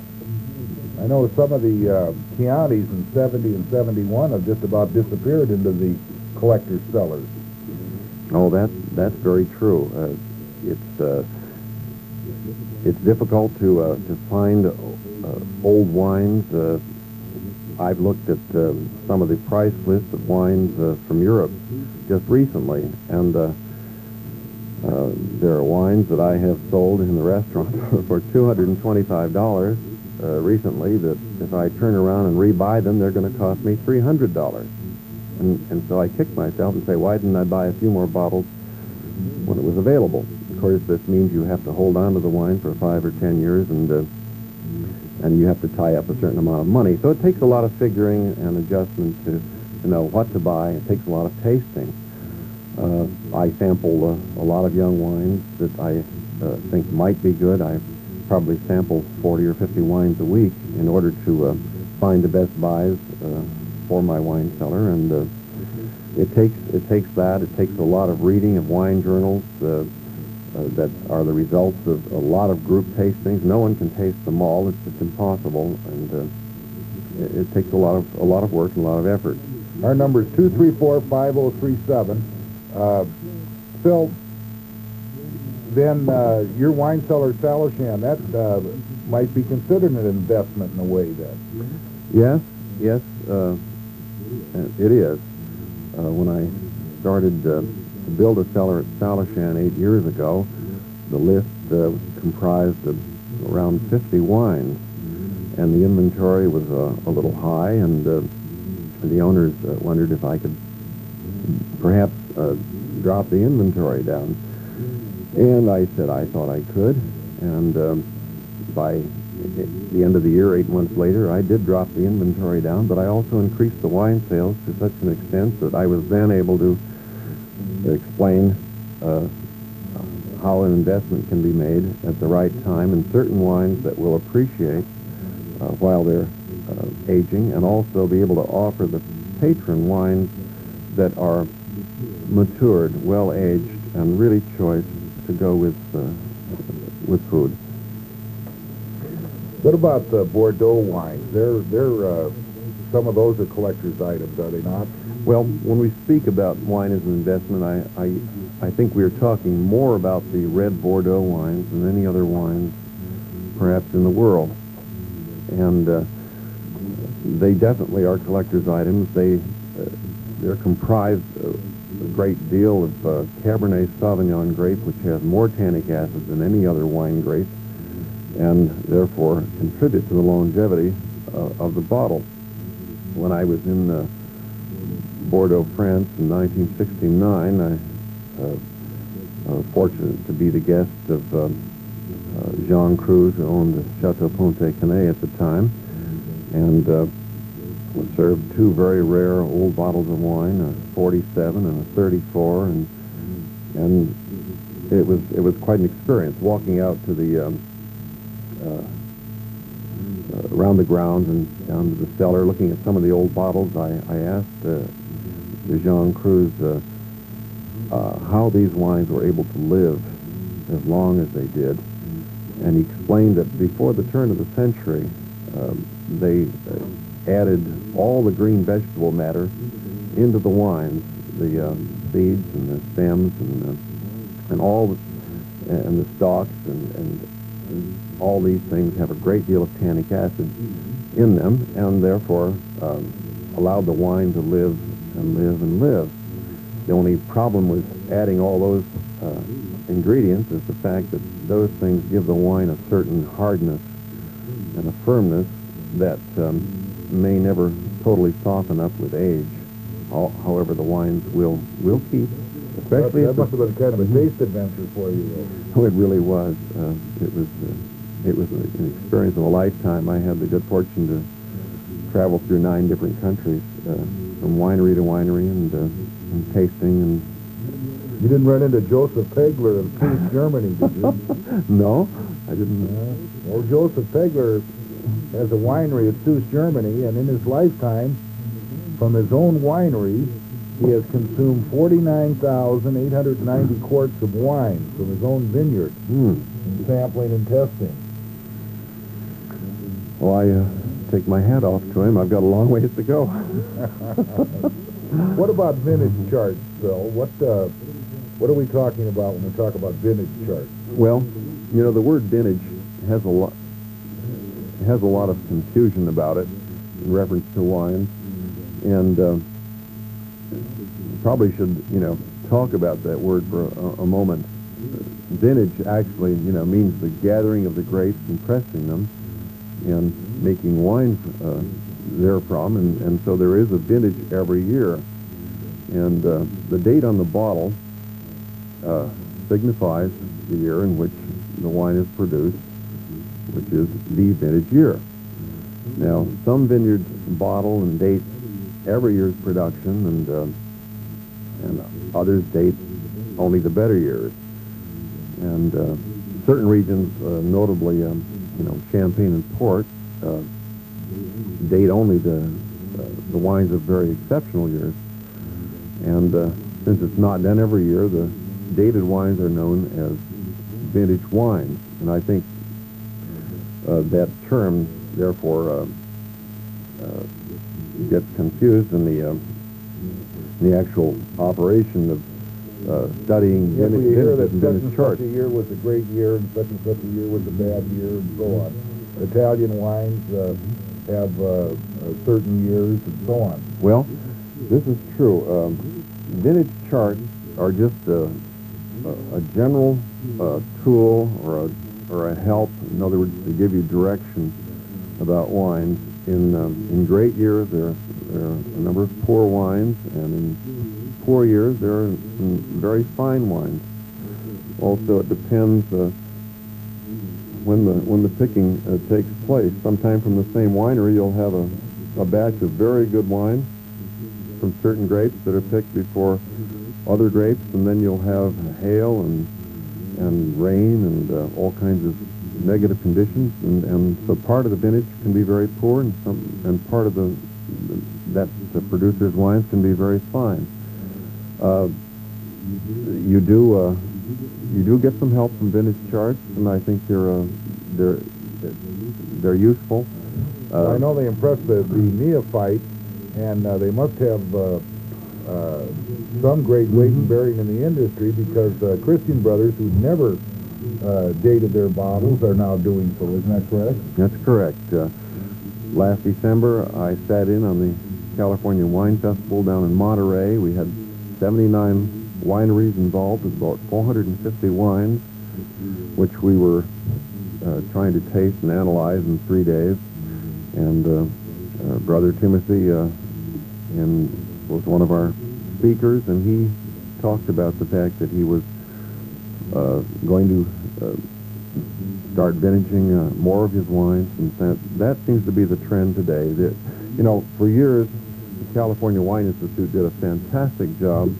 [SPEAKER 1] I know some of the Chiantis in 70 and 71 have just about disappeared into the collector's cellars.
[SPEAKER 2] Oh, that's very true. It's difficult to find old wines. I've looked at some of the price lists of wines from Europe just recently, and there are wines that I have sold in the restaurant for $225 recently that if I turn around and rebuy them, they're going to cost me $300. And so I kick myself and say, why didn't I buy a few more bottles when it was available? Of course, this means you have to hold on to the wine for 5 or 10 years, and you have to tie up a certain amount of money. So it takes a lot of figuring and adjustment to know what to buy. It takes a lot of tasting. I sample a lot of young wines that I think might be good. I probably sample 40 or 50 wines a week in order to find the best buys for my wine cellar, and it takes that. It takes a lot of reading of wine journals that are the results of a lot of group tastings. No one can taste them all; it's just impossible, and it takes a lot of work and a lot of effort.
[SPEAKER 1] Our number is 234-5037. Phil, then your wine cellar, Salishan, that might be considered an investment in a way, then.
[SPEAKER 2] Yes, it is. When I started to build a cellar at Salishan 8 years ago, the list was comprised of around 50 wines, and the inventory was a little high, and the owners wondered if I could perhaps drop the inventory down. And I said I thought I could, and by the end of the year, 8 months later, I did drop the inventory down, but I also increased the wine sales to such an extent that I was then able to explain how an investment can be made at the right time in certain wines that will appreciate while they're aging, and also be able to offer the patron wines that are matured, well-aged, and really choice to go with food.
[SPEAKER 1] What about the Bordeaux wines? They're some of those are collector's items, are they not?
[SPEAKER 2] Well, when we speak about wine as an investment, I think we are talking more about the red Bordeaux wines than any other wines perhaps in the world. And they definitely are collector's items. They're comprised of a great deal of Cabernet Sauvignon grape, which has more tannic acid than any other wine grape, and therefore contribute to the longevity of the bottle. When I was in Bordeaux, France in 1969, I was fortunate to be the guest of Jean Cruz, who owned the Chateau Ponte Canet at the time, and was served two very rare old bottles of wine, a 47 and a 34, and it was quite an experience walking out to the around the grounds and down to the cellar, looking at some of the old bottles. I asked Jean Cruz how these wines were able to live as long as they did, and he explained that before the turn of the century, they added all the green vegetable matter into the wines, the seeds and the stems and all and the stalks and all these things have a great deal of tannic acid in them, and therefore allowed the wine to live and live and live. The only problem with adding all those ingredients is the fact that those things give the wine a certain hardness and a firmness that may never totally soften up with age. However, the wines will keep, especially
[SPEAKER 1] that must have been kind of a taste adventure for you.
[SPEAKER 2] Oh, it really was. It was an experience of a lifetime. I had the good fortune to travel through 9 different countries, from winery to winery, and tasting. And
[SPEAKER 1] you didn't run into Joseph Pegler of Tues, Germany, did you?
[SPEAKER 2] No, I didn't.
[SPEAKER 1] Well, Joseph Pegler has a winery at Tues, Germany, and in his lifetime, from his own winery, he has consumed 49,890 quarts of wine from his own vineyard, in sampling and testing.
[SPEAKER 2] Well, I take my hat off to him. I've got a long ways to go.
[SPEAKER 1] What about vintage charts, Phil? What are we talking about when we talk about vintage charts?
[SPEAKER 2] Well, you know, the word vintage has a lot of confusion about it in reference to wine, and probably should, talk about that word for a moment. Vintage actually, means the gathering of the grapes and pressing them and making wine therefrom, and so there is a vintage every year. And the date on the bottle signifies the year in which the wine is produced, which is the vintage year. Now, some vineyards bottle and date every year's production, and others date only the better years. And certain regions, notably, Champagne and Port, date only the wines of very exceptional years. And since it's not done every year, the dated wines are known as vintage wines. And I think that term, therefore, gets confused in the actual operation of studying
[SPEAKER 1] If we hear that such and
[SPEAKER 2] charts.
[SPEAKER 1] such a year was a great year and such a year was a bad year and so on. Italian wines have certain years and so on.
[SPEAKER 2] Well, this is true. Vintage charts are just a general tool or a help, in other words, to give you direction about wines. In great years, there are a number of poor wines, and in poor years, there are some very fine wines. Also, it depends when the picking takes place. Sometime from the same winery, you'll have a batch of very good wine from certain grapes that are picked before other grapes, and then you'll have hail and rain and all kinds of negative conditions, and so part of the vintage can be very poor, and part of the producer's wines can be very fine. you do get some help from vintage charts, and I think they're useful.
[SPEAKER 1] I know they impress the neophyte, and they must have some great weight and bearing in the industry, because Christian Brothers, who never dated their bottles, are now doing so. Isn't that correct?
[SPEAKER 2] That's correct. Last December, I sat in on the California Wine Festival down in Monterey. We had 79 wineries involved with about 450 wines, which we were trying to taste and analyze in 3 days. And Brother Timothy was one of our speakers, and he talked about the fact that he was going to start vintaging more of his wines, and that seems to be the trend today. For years, the California Wine Institute did a fantastic job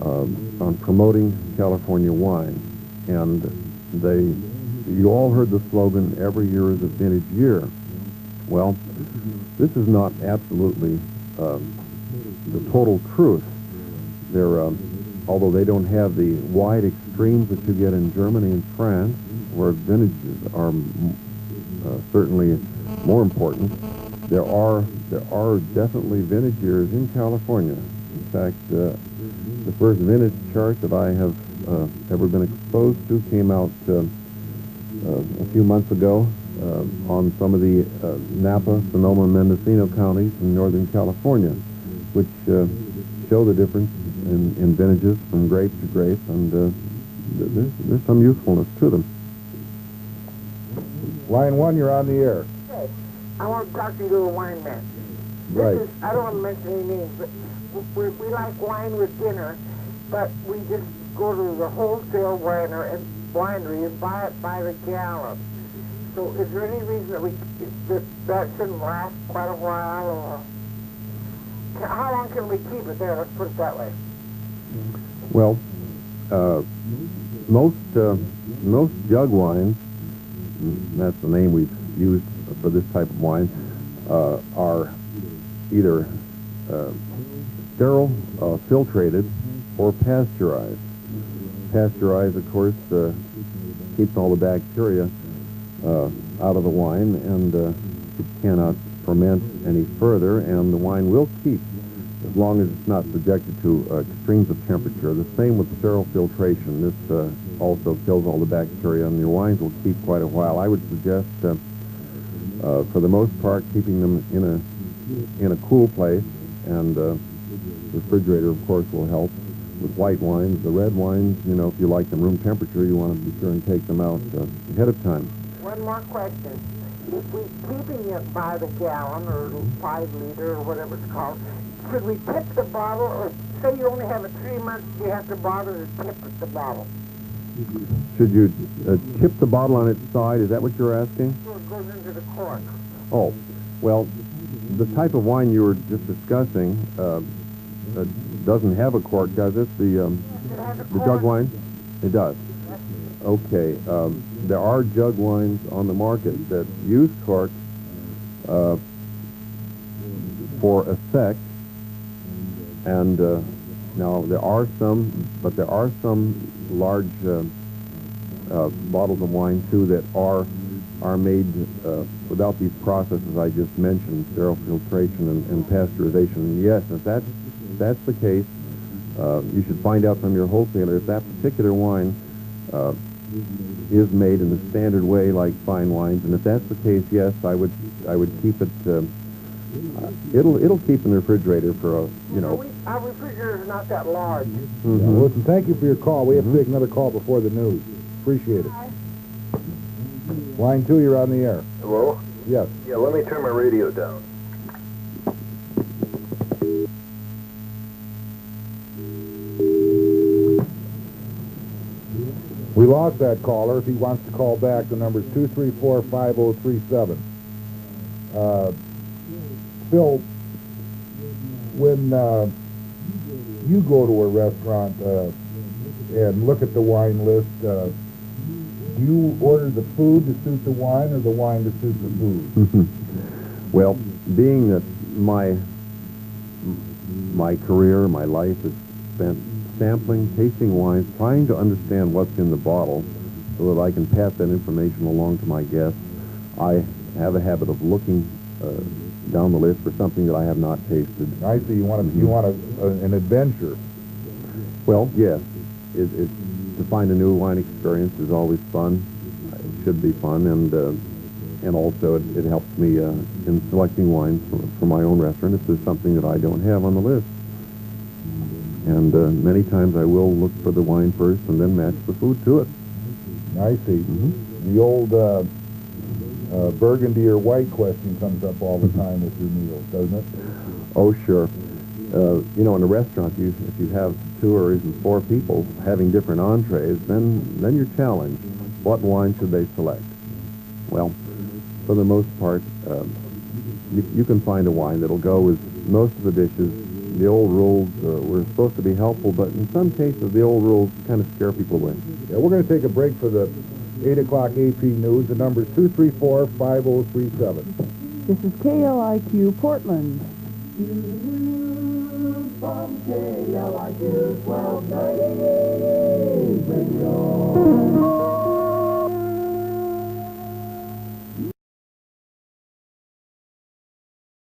[SPEAKER 2] on promoting California wine, and you all heard the slogan, "Every year is a vintage year." Well, this is not absolutely the total truth. Although they don't have the wide extremes that you get in Germany and France, where vintages are certainly more important, there are definitely vintage years in California. In fact, the first vintage chart that I have ever been exposed to came out a few months ago on some of the Napa, Sonoma, and Mendocino counties in Northern California, which show the difference in vintages from grape to grape, and there's some usefulness to them.
[SPEAKER 1] Line 1, you're on the air.
[SPEAKER 12] Hey, I want to talk to you to a wine man.
[SPEAKER 1] Right.
[SPEAKER 12] I don't want to mention any names, but we like wine with dinner, but we just go to the wholesale winery and buy it by the gallon. So is there any reason that shouldn't last quite a while, or how long can we keep it there? Let's put it that way.
[SPEAKER 2] Well, most jug wines, that's the name we've used for this type of wine, are either sterile, filtrated, or pasteurized. Pasteurized, of course, keeps all the bacteria out of the wine, and it cannot ferment any further, and the wine will keep as long as it's not subjected to extremes of temperature. The same with sterile filtration. This also kills all the bacteria, and your wines will keep quite a while. I would suggest, for the most part, keeping them in a cool place, and the refrigerator, of course, will help. With white wines, the red wines, if you like them room temperature, you want to be sure and take them out ahead of time.
[SPEAKER 12] One more question. If we're keeping it by the gallon or 5 liter or whatever it's called, should we tip the bottle, or say you only have it 3 months, you have to bother to tip the bottle?
[SPEAKER 2] Should you tip the bottle on its side? Is that what you're asking?
[SPEAKER 12] So it goes into the cork.
[SPEAKER 2] Oh, well, the type of wine you were just discussing doesn't have a cork, does it? The jug wine? It does. Okay. There are jug wines on the market that use corks for effect, and now there are some large bottles of wine too that are made without these processes I just mentioned, sterile filtration and pasteurization. And yes, if that's the case, you should find out from your wholesaler if that particular wine is made in the standard way, like fine wines. And if that's the case, yes, I would keep it. It'll keep in the refrigerator for
[SPEAKER 12] Our refrigerator is not that large.
[SPEAKER 1] Yeah, listen, thank you for your call. We have to take another call before the news. Appreciate it. Line 2, you're on the air.
[SPEAKER 8] Hello?
[SPEAKER 1] Yes.
[SPEAKER 8] Yeah, let me turn my radio down.
[SPEAKER 1] We lost that caller. If he wants to call back, the number's 234-5037. Phil, when you go to a restaurant and look at the wine list, do you order the food to suit the wine or the wine to suit the food?
[SPEAKER 2] Well, being that my career, my life is spent sampling, tasting wines, trying to understand what's in the bottle so that I can pass that information along to my guests. I have a habit of looking down the list for something that I have not tasted.
[SPEAKER 1] I see. You want an adventure.
[SPEAKER 2] Well, yes. To find a new wine experience is always fun. It should be fun, and also it helps me in selecting wines for my own restaurant if there's something that I don't have on the list. And many times I will look for the wine first and then match the food to it.
[SPEAKER 1] I see. The old burgundy or white question comes up all the time with your meals, doesn't it?
[SPEAKER 2] Oh, sure. In a restaurant, if you have 2 or even 4 people having different entrees, then you're challenged. What wine should they select? Well, for the most part, you can find a wine that'll go with most of the dishes. The old rules were supposed to be helpful, but in some cases, the old rules kind of scare people away.
[SPEAKER 1] Yeah, we're going to take a break for the 8 o'clock AP News. The number is 234-5037.
[SPEAKER 9] This is KLIQ Portland.
[SPEAKER 12] From KLIQ 1290.